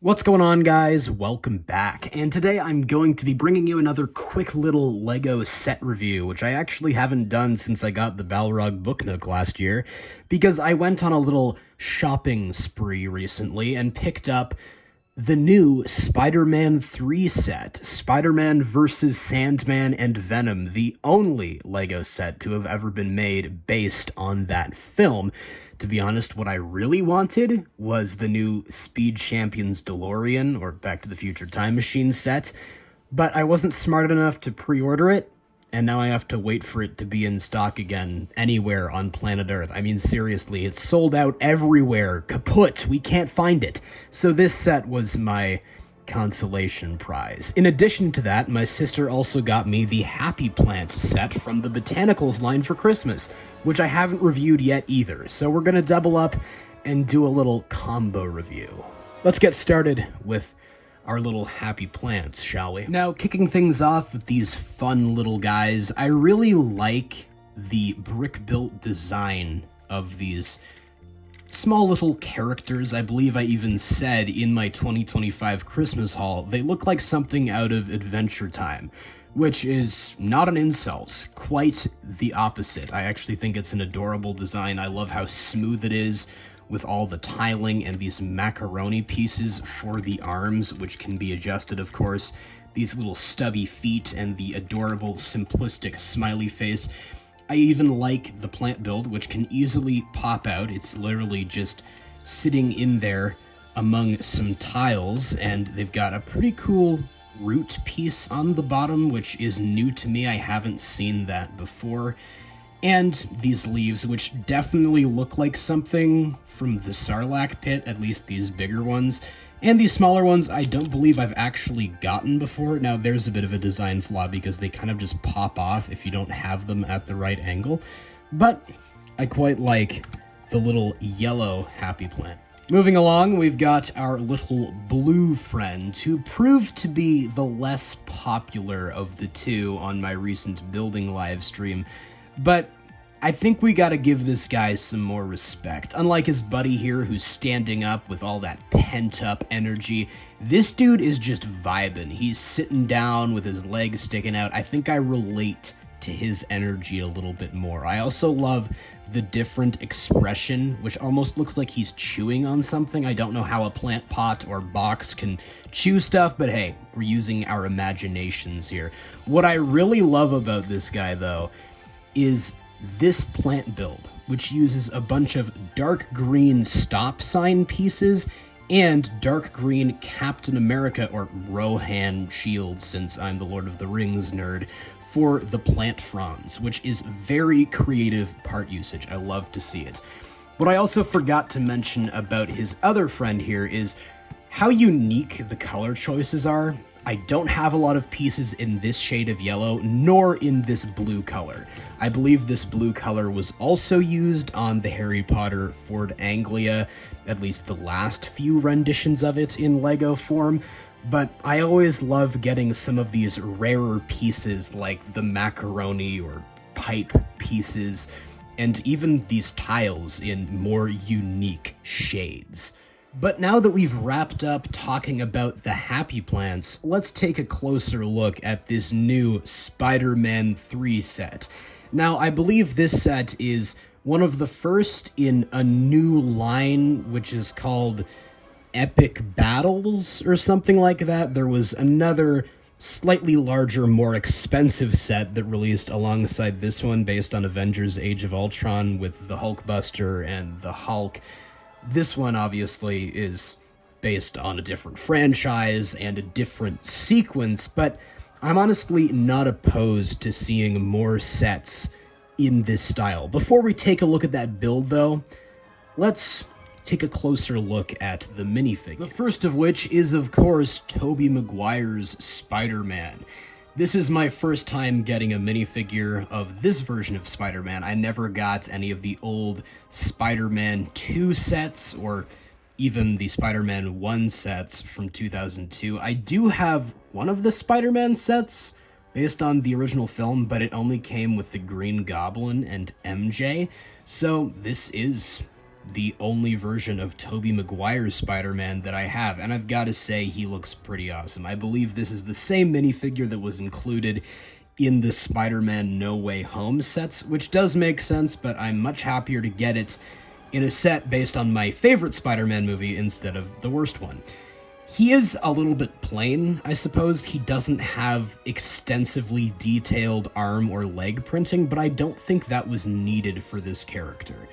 What's going on, guys? Welcome back. And today I'm going to be bringing you another quick little LEGO set review, which I actually haven't done since I got the Balrog Book Nook last year, because I went on a little shopping spree recently and picked up the new Spider-Man 3 set, Spider-Man vs. Sandman and Venom, the only LEGO set to have ever been made based on that film. To be honest, what I really wanted was the new Speed Champions DeLorean, or Back to the Future Time Machine set, but I wasn't smart enough to pre-order it, and now I have to wait for it to be in stock again anywhere on planet Earth. I mean, seriously, it's sold out everywhere. Kaput! We can't find it. So this set was my consolation prize. In addition to that, my sister also got me the Happy Plants set from the Botanicals line for Christmas, which I haven't reviewed yet either. So we're gonna double up and do a little combo review. Let's get started with our little Happy Plants, shall we? Now, kicking things off with these fun little guys, I really like the brick-built design of these small little characters. I believe I even said in my 2025 Christmas haul, they look like something out of Adventure Time, which is not an insult, quite the opposite. I actually think it's an adorable design. I love how smooth it is with all the tiling and these macaroni pieces for the arms, which can be adjusted, of course, these little stubby feet and the adorable simplistic smiley face. I even like the plant build, which can easily pop out. It's literally just sitting in there among some tiles, and they've got a pretty cool root piece on the bottom, which is new to me. I haven't seen that before. And these leaves, which definitely look like something from the Sarlacc pit, at least these bigger ones. And these smaller ones, I don't believe I've actually gotten before. Now, there's a bit of a design flaw because they kind of just pop off if you don't have them at the right angle. But I quite like the little yellow Happy Plant. Moving along, we've got our little blue friend, who proved to be the less popular of the two on my recent building live stream. But I think we gotta give this guy some more respect. Unlike his buddy here, who's standing up with all that pent-up energy, this dude is just vibing. He's sitting down with his legs sticking out. I think I relate to his energy a little bit more. I also love the different expression, which almost looks like he's chewing on something. I don't know how a plant pot or box can chew stuff, but hey, we're using our imaginations here. What I really love about this guy, though, is this plant build, which uses a bunch of dark green stop sign pieces and dark green Captain America, or Rohan shield, since I'm the Lord of the Rings nerd, for the plant fronds, which is very creative part usage. I love to see it. What I also forgot to mention about his other friend here is how unique the color choices are. I don't have a lot of pieces in this shade of yellow, nor in this blue color. I believe this blue color was also used on the Harry Potter Ford Anglia, at least the last few renditions of it in LEGO form, but I always love getting some of these rarer pieces like the macaroni or pipe pieces, and even these tiles in more unique shades. But now that we've wrapped up talking about the Happy Plants, let's take a closer look at this new Spider-Man 3 set. Now, I believe this set is one of the first in a new line, which is called Epic Battles, or something like that. There was another slightly larger, more expensive set that released alongside this one based on Avengers Age of Ultron with the Hulkbuster and the Hulk. This one, obviously, is based on a different franchise and a different sequence, but I'm honestly not opposed to seeing more sets in this style. Before we take a look at that build, though, let's take a closer look at the minifigure. The first of which is, of course, Tobey Maguire's Spider-Man. This is my first time getting a minifigure of this version of Spider-Man. I never got any of the old Spider-Man 2 sets, or even the Spider-Man 1 sets from 2002. I do have one of the Spider-Man sets based on the original film, but it only came with the Green Goblin and MJ. So this is the only version of Tobey Maguire's Spider-Man that I have, and I've got to say he looks pretty awesome. I believe this is the same minifigure that was included in the Spider-Man No Way Home sets, which does make sense, but I'm much happier to get it in a set based on my favorite Spider-Man movie instead of the worst one. He is a little bit plain, I suppose. He doesn't have extensively detailed arm or leg printing, but I don't think that was needed for this character.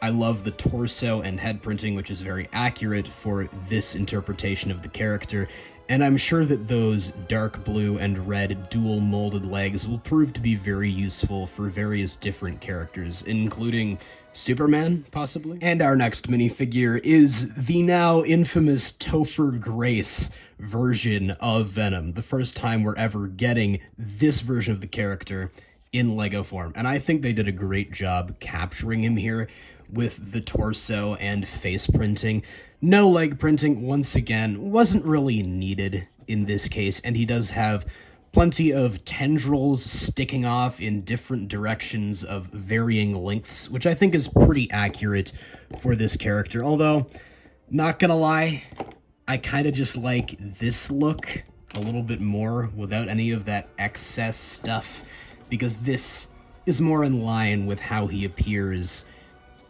I love the torso and head printing, which is very accurate for this interpretation of the character, and I'm sure that those dark blue and red dual molded legs will prove to be very useful for various different characters, including Superman, possibly? And our next minifigure is the now infamous Topher Grace version of Venom, the first time we're ever getting this version of the character in Lego form. And I think they did a great job capturing him here with the torso and face printing. No leg printing, once again, wasn't really needed in this case, and he does have plenty of tendrils sticking off in different directions of varying lengths, which I think is pretty accurate for this character. Although, not gonna lie, I kind of just like this look a little bit more without any of that excess stuff, because this is more in line with how he appears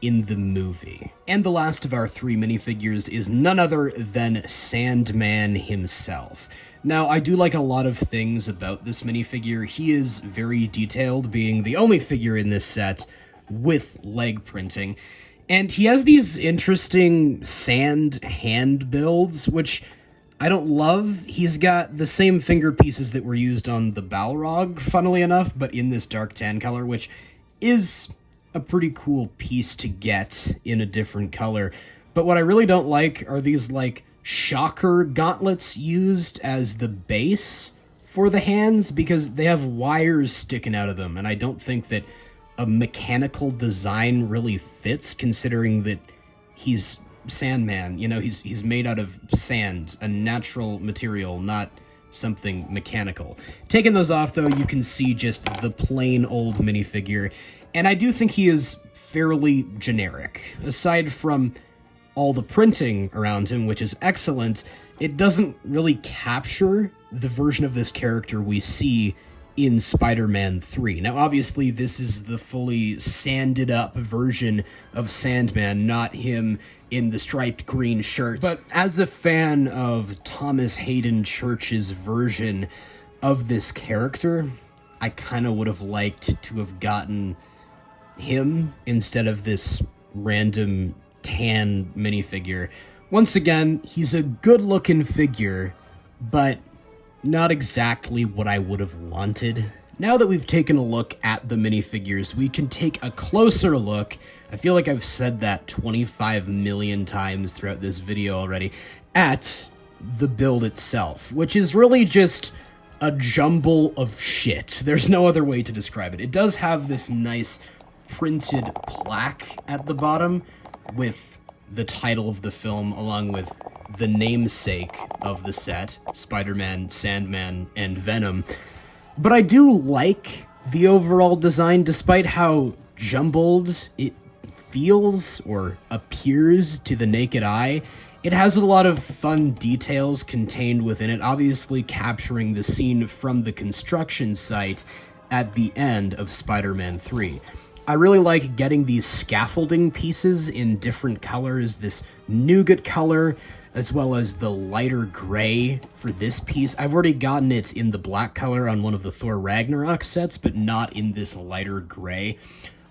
in the movie. And the last of our three minifigures is none other than Sandman himself. Now, I do like a lot of things about this minifigure. He is very detailed, being the only figure in this set with leg printing. And he has these interesting sand hand builds, which I don't love. He's got the same finger pieces that were used on the Balrog, funnily enough, but in this dark tan color, which is a pretty cool piece to get in a different color. But what I really don't like are these, like, shocker gauntlets used as the base for the hands, because they have wires sticking out of them, and I don't think that a mechanical design really fits, considering that he's Sandman. You know, he's made out of sand, a natural material, not something mechanical. Taking those off, though, you can see just the plain old minifigure, and I do think he is fairly generic. Aside from all the printing around him, which is excellent, it doesn't really capture the version of this character we see in Spider-Man 3. Now, obviously, this is the fully sanded up version of Sandman, not him in the striped green shirt. But as a fan of Thomas Hayden Church's version of this character, I kind of would have liked to have gotten him instead of this random tan minifigure. Once again, he's a good-looking figure, but not exactly what I would have wanted. Now that we've taken a look at the minifigures, we can take a closer look. I feel like I've said that 25 million times throughout this video already, at the build itself, which is really just a jumble of shit. There's no other way to describe it. It does have this nice printed plaque at the bottom with the title of the film, along with the namesake of the set, Spider-Man, Sandman, and Venom. But I do like the overall design, despite how jumbled it feels or appears to the naked eye. It has a lot of fun details contained within it, obviously capturing the scene from the construction site at the end of Spider-Man 3. I really like getting these scaffolding pieces in different colors, this nougat color, as well as the lighter gray for this piece. I've already gotten it in the black color on one of the Thor Ragnarok sets, but not in this lighter gray.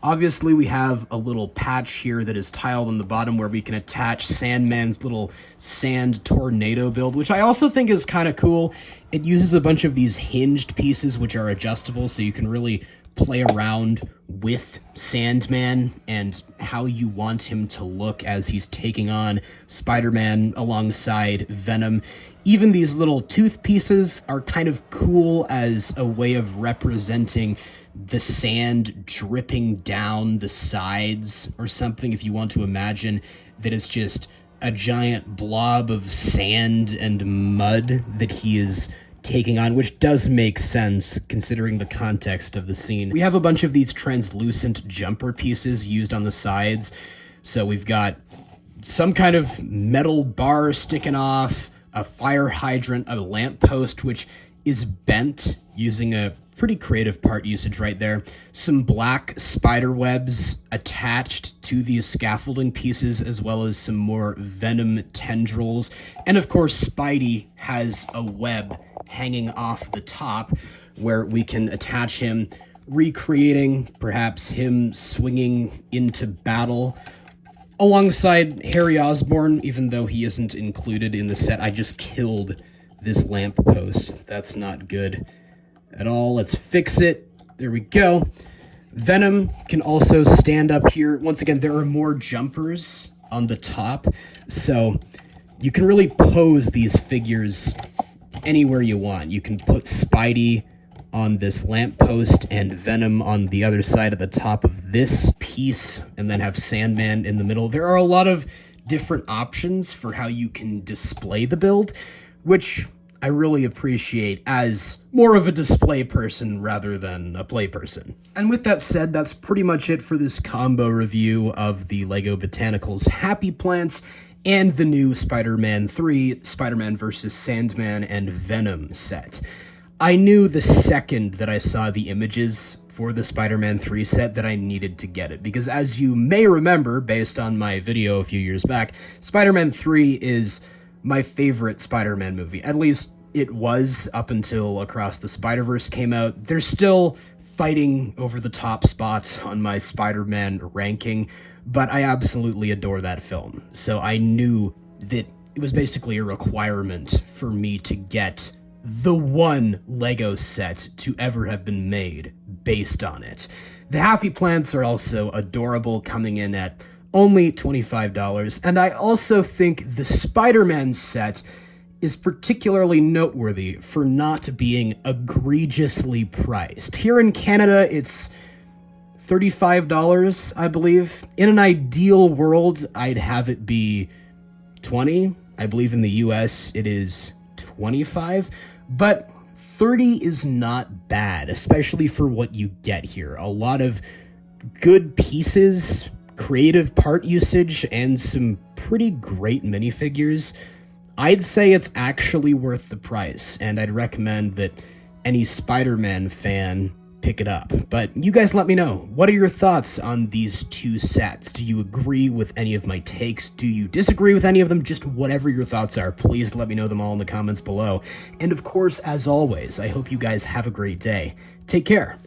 Obviously, we have a little patch here that is tiled on the bottom where we can attach Sandman's little sand tornado build, which I also think is kind of cool. It uses a bunch of these hinged pieces which are adjustable, so you can really play around with Sandman and how you want him to look as he's taking on Spider-Man alongside Venom. Even these little tooth pieces are kind of cool as a way of representing the sand dripping down the sides or something, if you want to imagine that it's just a giant blob of sand and mud that he is taking on, which does make sense considering the context of the scene. We have a bunch of these translucent jumper pieces used on the sides. So we've got some kind of metal bar sticking off, a fire hydrant, a lamppost, which is bent using a pretty creative part usage right there. Some black spider webs attached to these scaffolding pieces, as well as some more Venom tendrils. And of course, Spidey has a web hanging off the top where we can attach him, recreating perhaps him swinging into battle alongside Harry Osborn, even though he isn't included in the set. I just killed this lamppost. That's not good at all. Let's fix it. There we go. Venom can also stand up here. Once again, there are more jumpers on the top, so you can really pose these figures anywhere you want. You can put Spidey on this lamppost and Venom on the other side of the top of this piece, and then have Sandman in the middle. There are a lot of different options for how you can display the build, which I really appreciate as more of a display person rather than a play person. And with that said, that's pretty much it for this combo review of the LEGO Botanicals Happy Plants and the new Spider-Man 3, Spider-Man vs. Sandman and Venom set. I knew the second that I saw the images for the Spider-Man 3 set that I needed to get it, because as you may remember, based on my video a few years back, Spider-Man 3 is my favorite Spider-Man movie. At least it was up until Across the Spider-Verse came out. They're still fighting over the top spot on my Spider-Man ranking, but I absolutely adore that film. So I knew that it was basically a requirement for me to get the one LEGO set to ever have been made based on it. The Happy Plants are also adorable, coming in at only $25, and I also think the Spider-Man set is particularly noteworthy for not being egregiously priced. Here in Canada, it's $35, I believe. In an ideal world, I'd have it be $20. I believe in the US it is $25, but $30 is not bad, especially for what you get here. A lot of good pieces, creative part usage, and some pretty great minifigures. I'd say it's actually worth the price, and I'd recommend that any Spider-Man fan pick it up. But you guys let me know. What are your thoughts on these two sets? Do you agree with any of my takes? Do you disagree with any of them? Just whatever your thoughts are, please let me know them all in the comments below. And of course, as always, I hope you guys have a great day. Take care.